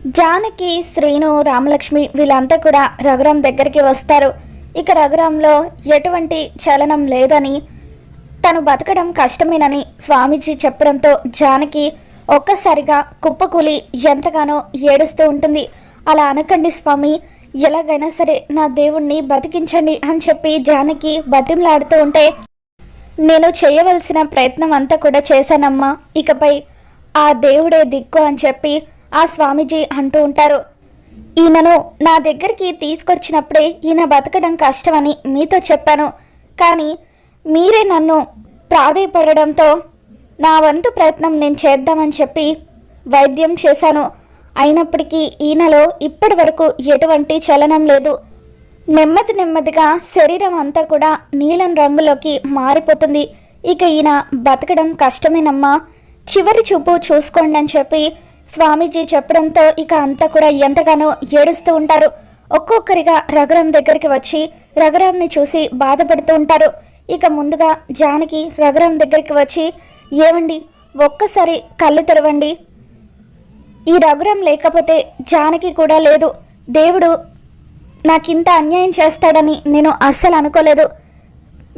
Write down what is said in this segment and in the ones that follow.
జానకి, శ్రీను, రామలక్ష్మి వీళ్ళంతా కూడా రఘురాం దగ్గరికి వస్తారు. ఇక రఘురాంలో ఎటువంటి చలనం లేదని, తను బతకడం కష్టమేనని స్వామీజీ చెప్పడంతో జానకి ఒక్కసారిగా కుప్పకూలి ఎంతగానో ఏడుస్తూ ఉంటుంది. అలా అనకండి స్వామి, ఎలాగైనా సరే నా దేవుణ్ణి బతికించండి అని చెప్పి జానకి బతిమలాడుతూ ఉంటే, నేను చేయవలసిన ప్రయత్నం అంతా కూడా చేశానమ్మా, ఇకపై ఆ దేవుడే దిక్కు అని చెప్పి ఆ స్వామీజీ అంటూ ఉంటారు. ఈయనను నా దగ్గరికి తీసుకొచ్చినప్పుడే ఈయన బతకడం కష్టమని మీతో చెప్పాను, కానీ మీరే నన్ను ప్రాధేయపడడంతో నా వంతు ప్రయత్నం నేను చేద్దామని చెప్పి వైద్యం చేశాను. అయినప్పటికీ ఈయనలో ఇప్పటి వరకు ఎటువంటి చలనం లేదు. నెమ్మదిగా శరీరం అంతా కూడా నీలం రంగులోకి మారిపోతుంది. ఇక ఈయన బతకడం కష్టమేనమ్మా, చివరి చూపు చూసుకోండి అని చెప్పి స్వామీజీ చెప్పడంతో ఇక అంతా కూడా ఎంతగానో ఏడుస్తూ ఉంటారు. ఒక్కొక్కరిగా రఘురాం దగ్గరికి వచ్చి రఘురాంని చూసి బాధపడుతూ ఉంటారు. ఇక ముందుగా జానకి రఘురాం దగ్గరికి వచ్చి, ఏమండి ఒక్కసారి కళ్ళు తెరవండి, ఈ రఘురాం లేకపోతే జానకి కూడా లేదు. దేవుడు నాకింత అన్యాయం చేస్తాడని నేను అస్సలు అనుకోలేదు.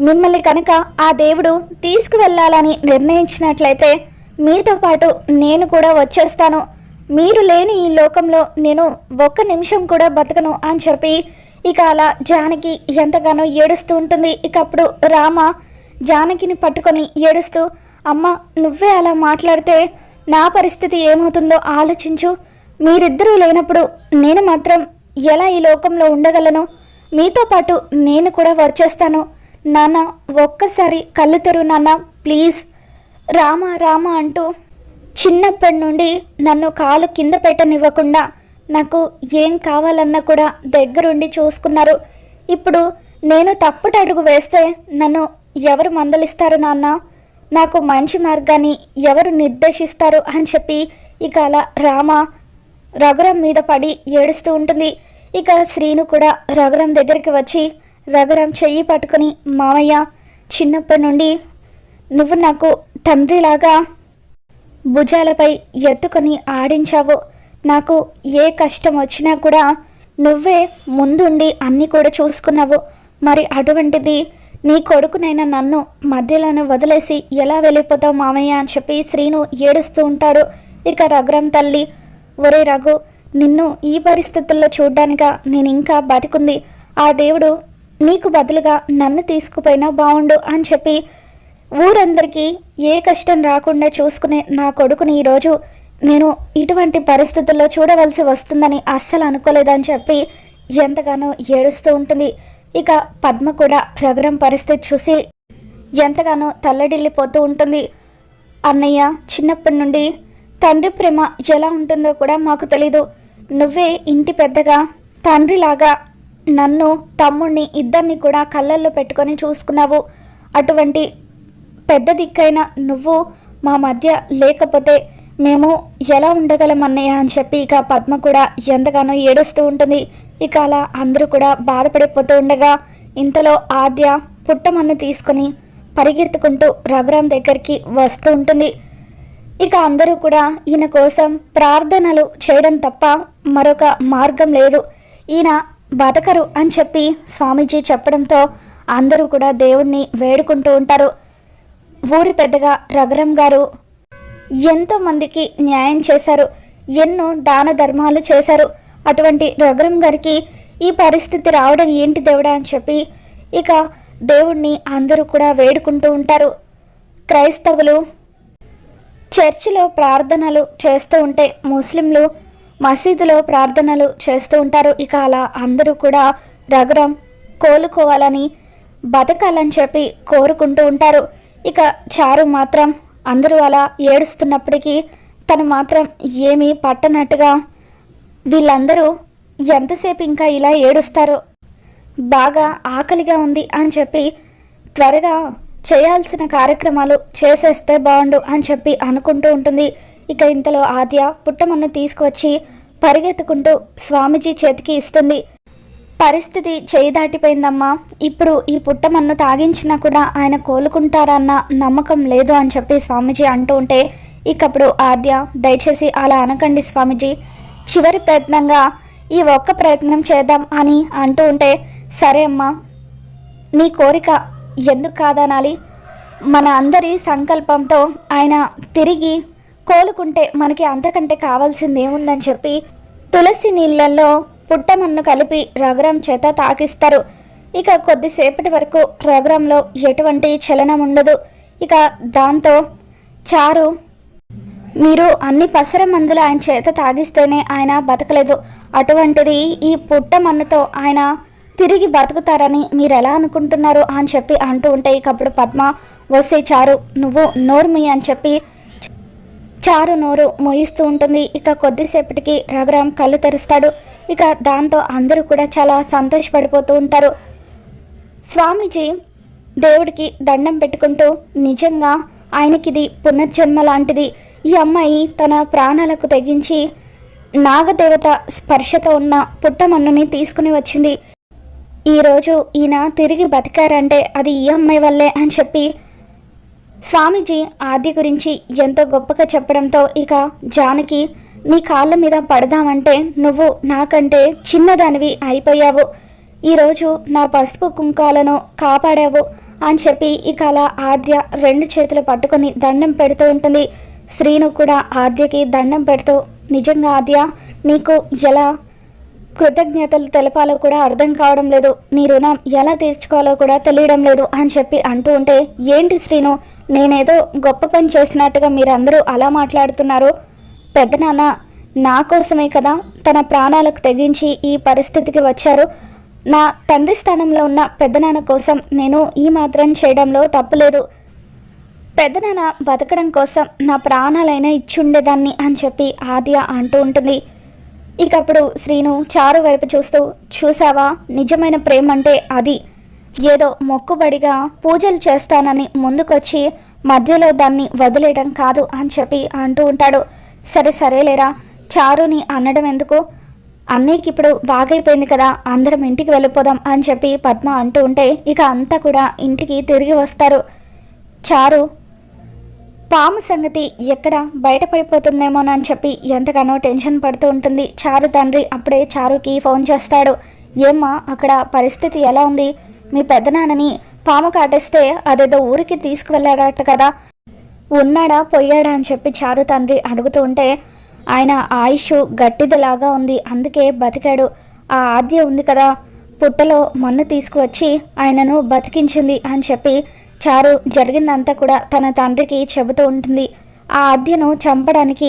మిమ్మల్ని కనుక ఆ దేవుడు తీసుకువెళ్ళాలని నిర్ణయించినట్లయితే మీతో పాటు నేను కూడా వచ్చేస్తాను. మీరు లేని ఈ లోకంలో నేను ఒక్క నిమిషం కూడా బతకను అని చెప్పి ఇక అలా జానకి ఎంతగానో ఏడుస్తూ ఉంటుంది. ఇక అప్పుడు రామ జానకిని పట్టుకొని ఏడుస్తూ, అమ్మ నువ్వే అలా మాట్లాడితే నా పరిస్థితి ఏమవుతుందో ఆలోచించు. మీరిద్దరూ లేనప్పుడు నేను మాత్రం ఎలా ఈ లోకంలో ఉండగలను? మీతో పాటు నేను కూడా వచ్చేస్తాను. నాన్న ఒక్కసారి కళ్ళు తెరువు నాన్న ప్లీజ్. రామ రామ అంటూ చిన్నప్పటి నుండి నన్ను కాలు కింద పెట్టనివ్వకుండా నాకు ఏం కావాలన్నా కూడా దగ్గరుండి చూసుకున్నారు. ఇప్పుడు నేను తప్పుడు అడుగు వేస్తే నన్ను ఎవరు మందలిస్తారు నాన్న? నాకు మంచి మార్గాన్ని ఎవరు నిర్దేశిస్తారు అని చెప్పి ఇక అలా రామ రఘురాం మీద పడి ఏడుస్తూ ఉంటుంది. ఇక శ్రీను కూడా రఘురాం దగ్గరికి వచ్చి రఘురాం చెయ్యి పట్టుకుని, మామయ్య చిన్నప్పటి నుండి నువ్వు నాకు తండ్రిలాగా భుజాలపై ఎత్తుకొని ఆడించావు. నాకు ఏ కష్టం వచ్చినా కూడా నువ్వే ముందుండి అన్నీ కూడా చూసుకున్నావు. మరి అటువంటిది నీ కొడుకునైనా నన్ను మధ్యలోనే వదిలేసి ఎలా వెళ్ళిపోతావు మామయ్య అని చెప్పి శ్రీను ఏడుస్తూ ఉంటాడు. ఇక రఘురాం తల్లి, ఒరే రఘు, నిన్ను ఈ పరిస్థితుల్లో చూడ్డానిక నేను ఇంకా బతికుంది. ఆ దేవుడు నీకు బదులుగా నన్ను తీసుకుపోయినా బాగుండు అని చెప్పి ఊరందరికీ ఏ కష్టం రాకుండా చూసుకునే నా కొడుకుని ఈరోజు నేను ఇటువంటి పరిస్థితుల్లో చూడవలసి వస్తుందని అస్సలు అనుకోలేదని చెప్పి ఎంతగానో ఏడుస్తూ ఉంటుంది. ఇక పద్మ కూడా రఘురాం పరిస్థితి చూసి ఎంతగానో తల్లడిల్లిపోతూ ఉంటుంది. అన్నయ్య, చిన్నప్పటి నుండి తండ్రి ప్రేమ ఎలా ఉంటుందో కూడా మాకు తెలీదు. నువ్వే ఇంటి పెద్దగా తండ్రిలాగా నన్ను, తమ్ముడిని ఇద్దరిని కూడా కళ్ళల్లో పెట్టుకొని చూసుకున్నావు. అటువంటి పెద్ద దిక్కైన నువ్వు మా మధ్య లేకపోతే మేము ఎలా ఉండగలం అన్నయ్య అని చెప్పి ఇక పద్మ కూడా ఎంతగానో ఏడుస్తూ ఉంటుంది. ఇక అలా అందరూ కూడా బాధపడిపోతూ ఉండగా ఇంతలో ఆద్య పుట్టమన్ను తీసుకొని పరిగెత్తుకుంటూ రఘురాం దగ్గరికి వస్తూ ఉంటుంది. ఇక అందరూ కూడా ఈయన కోసం ప్రార్థనలు చేయడం తప్ప మరొక మార్గం లేదు, ఈయన బతకరు అని చెప్పి స్వామీజీ చెప్పడంతో అందరూ కూడా దేవుణ్ణి వేడుకుంటూ ఉంటారు. ఊరి పెద్దగా రఘురాం గారు ఎంతో మందికి న్యాయం చేశారు, ఎన్నో దాన ధర్మాలు చేశారు. అటువంటి రఘురాం గారికి ఈ పరిస్థితి రావడం ఏంటి దేవుడా అని చెప్పి ఇక దేవుణ్ణి అందరూ కూడా వేడుకుంటూ ఉంటారు. క్రైస్తవులు చర్చిలో ప్రార్థనలు చేస్తూ ఉంటే ముస్లింలు మసీదులో ప్రార్థనలు చేస్తూ ఉంటారు. ఇక అలా అందరూ కూడా రఘురాం కోలుకోవాలని, బతకాలని చెప్పి కోరుకుంటూ ఉంటారు. ఇక చారు మాత్రం అందరూ అలా ఏడుస్తున్నప్పటికీ తను మాత్రం ఏమీ పట్టనట్టుగా, వీళ్ళందరూ ఎంతసేపు ఇంకా ఇలా ఏడుస్తారో, బాగా ఆకలిగా ఉంది అని చెప్పి త్వరగా చేయాల్సిన కార్యక్రమాలు చేసేస్తే బాగుండు అని చెప్పి అనుకుంటూ ఉంటుంది. ఇక ఇంతలో ఆద్య పుట్టమన్ను తీసుకువచ్చి పరిగెత్తుకుంటూ స్వామీజీ చేతికి ఇస్తుంది. పరిస్థితి చేయి దాటిపోయిందమ్మా, ఇప్పుడు ఈ పుట్టమన్ను తాగించినా కూడా ఆయన కోలుకుంటారన్న నమ్మకం లేదు అని చెప్పి స్వామీజీ అంటూ ఉంటే ఇకప్పుడు ఆద్య, దయచేసి అలా అనకండి స్వామీజీ, చివరి ప్రయత్నంగా ఈ ఒక్క ప్రయత్నం చేద్దాం అని అంటూ ఉంటే, సరే అమ్మా, నీ కోరిక ఎందుకు కాదనాలి, మన అందరి సంకల్పంతో ఆయన తిరిగి కోలుకుంటే మనకి అంతకంటే కావాల్సింది ఏముందని చెప్పి తులసి నీళ్ళల్లో పుట్టమన్ను కలిపి రఘురాం చేత తాకిస్తారు. ఇక కొద్దిసేపటి వరకు రఘురాంలో ఎటువంటి చలనం ఉండదు. ఇక దాంతో చారు, మీరు అన్ని పసర మందులు ఆయన చేత తాగిస్తేనే ఆయన బతకలేదు, అటువంటిది ఈ పుట్టమన్నుతో ఆయన తిరిగి బతుకుతారని మీరు ఎలా అనుకుంటున్నారు అని చెప్పి అంటూ ఉంటే, ఇక అప్పుడు పద్మ, వస్తే చారు నువ్వు నోరు ముయ్యి అని చెప్పి చారు నోరు మోయిస్తూ ఉంటుంది. ఇక కొద్దిసేపటికి రఘురాం కళ్ళు తెరుస్తాడు. ఇక దాంతో అందరూ కూడా చాలా సంతోషపడిపోతూ ఉంటారు. స్వామీజీ దేవుడికి దండం పెట్టుకుంటూ, నిజంగా ఆయనకిది పునర్జన్మ లాంటిది, ఈ అమ్మాయి తన ప్రాణాలకు తెగించి నాగదేవత స్పర్శతో ఉన్న పుట్టమన్నుని తీసుకుని వచ్చింది, ఈరోజు ఈయన తిరిగి బతికారంటే అది ఈ అమ్మాయి వల్లే అని చెప్పి స్వామీజీ ఆద్య గురించి ఎంతో గొప్పగా చెప్పడంతో, ఇక జానకి, నీ కాళ్ళ మీద పడదామంటే నువ్వు నాకంటే చిన్నదానివి అయిపోయావు, ఈరోజు నా పసుపు కుంకాలను కాపాడావు అని చెప్పి ఇక అలా ఆద్య రెండు చేతులు పట్టుకొని దండం పెడుతూ ఉంటుంది. శ్రీను కూడా ఆద్యకి దండం పెడుతూ, నిజంగా ఆద్య, నీకు ఎలా కృతజ్ఞతలు తెలపాలో కూడా అర్థం కావడం లేదు, నీ రుణం ఎలా తీర్చుకోవాలో కూడా తెలియడం లేదు అని చెప్పి అంటూ ఉంటే, ఏంటి శ్రీను, నేనేదో గొప్ప పని చేసినట్టుగా మీరందరూ అలా మాట్లాడుతున్నారు, పెద్దనాన్న నా కోసమే కదా తన ప్రాణాలకు తెగించి ఈ పరిస్థితికి వచ్చారు, నా తండ్రి స్థానంలో ఉన్న పెద్దనాన్న కోసం నేను ఈ మాత్రం చేయడంలో తప్పులేదు, పెద్దనాన్న బతకడం కోసం నా ప్రాణాలైనా ఇచ్చుండేదాన్ని అని చెప్పి ఆద్య అంటూ ఉంటుంది. ఇకప్పుడు శ్రీను చారు వైపు చూస్తూ, చూసావా, నిజమైన ప్రేమ అంటే అది, ఏదో మొక్కుబడిగా పూజలు చేస్తానని ముందుకొచ్చి మధ్యలో దాన్ని వదిలేయడం కాదు అని చెప్పి అంటూ ఉంటాడు. సరేలేరా, చారుని అనడం ఎందుకు, అన్నయ్యకి ఇప్పుడు బాగైపోయింది కదా, అందరం ఇంటికి వెళ్ళిపోదాం అని చెప్పి పద్మ అంటూ ఉంటే, ఇక అంతా కూడా ఇంటికి తిరిగి వస్తారు. చారు పాము సంగతి ఎక్కడ బయటపడిపోతుందేమోనని చెప్పి ఎంతగానో టెన్షన్ పడుతూ ఉంటుంది. చారు తండ్రి అప్పుడే చారుకి ఫోన్ చేస్తాడు. ఏమ్మా, అక్కడ పరిస్థితి ఎలా ఉంది, మీ పెద్దనాన్నని పాము కాటేస్తే అదేదో ఊరికి తీసుకువెళ్ళాడట కదా, ఉన్నాడా పోయాడా అని చెప్పి చారు తండ్రి అడుగుతూ ఉంటే, ఆయన ఆయుష్ గట్టిదిలాగా ఉంది, అందుకే బతికాడు, ఆ ఆద్య ఉంది కదా పుట్టలో మన్ను తీసుకువచ్చి ఆయనను బతికించింది అని చెప్పి చారు జరిగిందంతా కూడా తన తండ్రికి చెబుతూ ఉంటుంది. ఆ ఆద్యను చంపడానికి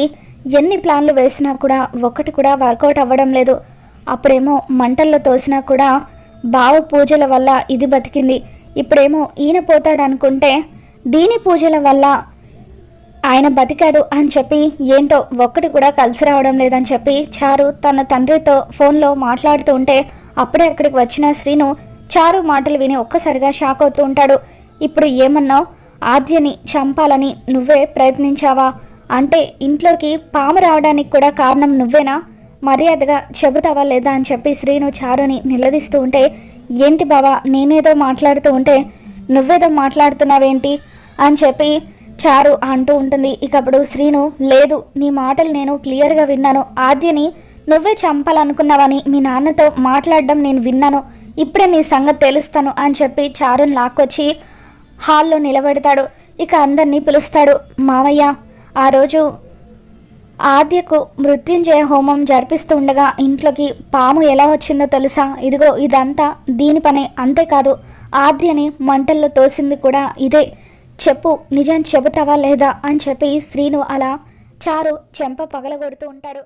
ఎన్ని ప్లాన్లు వేసినా కూడా ఒక్కటి కూడా వర్కౌట్ అవ్వడం లేదు, అప్పుడేమో మంటల్లో తోసినా కూడా బావ పూజల వల్ల ఇది బతికింది, ఇప్పుడేమో ఈయన పోతాడనుకుంటే దీని పూజల వల్ల ఆయన బతికాడు అని చెప్పి ఏంటో ఒక్కటి కూడా కలిసి రావడం లేదని చెప్పి చారు తన తండ్రితో ఫోన్లో మాట్లాడుతూ ఉంటే, అప్పుడే అక్కడికి వచ్చిన శ్రీను చారు మాటలు విని ఒక్కసారిగా షాక్ అవుతూ ఉంటాడు. ఇప్పుడు ఏమన్నావు, ఆద్యని చంపాలని నువ్వే ప్రయత్నించావా, అంటే ఇంట్లోకి పాము రావడానికి కూడా కారణం నువ్వేనా, మర్యాదగా చెబుతావా లేదా అని చెప్పి శ్రీను చారుని నిలదీస్తూ ఉంటే, ఏంటి బావా, నేనేదో మాట్లాడుతూ ఉంటే నువ్వేదో మాట్లాడుతున్నావేంటి అని చెప్పి చారు అంటూ ఉంటుంది. ఇకప్పుడు శ్రీను, లేదు, నీ మాటలు నేను క్లియర్గా విన్నాను, ఆద్యని నువ్వే చంపాలనుకున్నావని మీ నాన్నతో మాట్లాడడం నేను విన్నాను, ఇప్పుడే నీ సంగతి తెలుస్తాను అని చెప్పి చారుని లాక్కొచ్చి హాల్లో నిలబెడతాడు. ఇక అందరినీ పిలుస్తాడు. మావయ్య, ఆ రోజు ఆద్యకు మృత్యుంజయ హోమం జరిపిస్తూ ఉండగా ఇంట్లోకి పాము ఎలా వచ్చిందో తెలుసా, ఇదిగో ఇదంతా దీని పనే, అంతేకాదు ఆద్యని మంటల్లో తోసింది కూడా ఇదే, చెప్పు, నిజం చెబుతావా లేదా అని చెప్పి శ్రీను అలా చారు చెంప పగలగొడుతూ ఉంటాడు.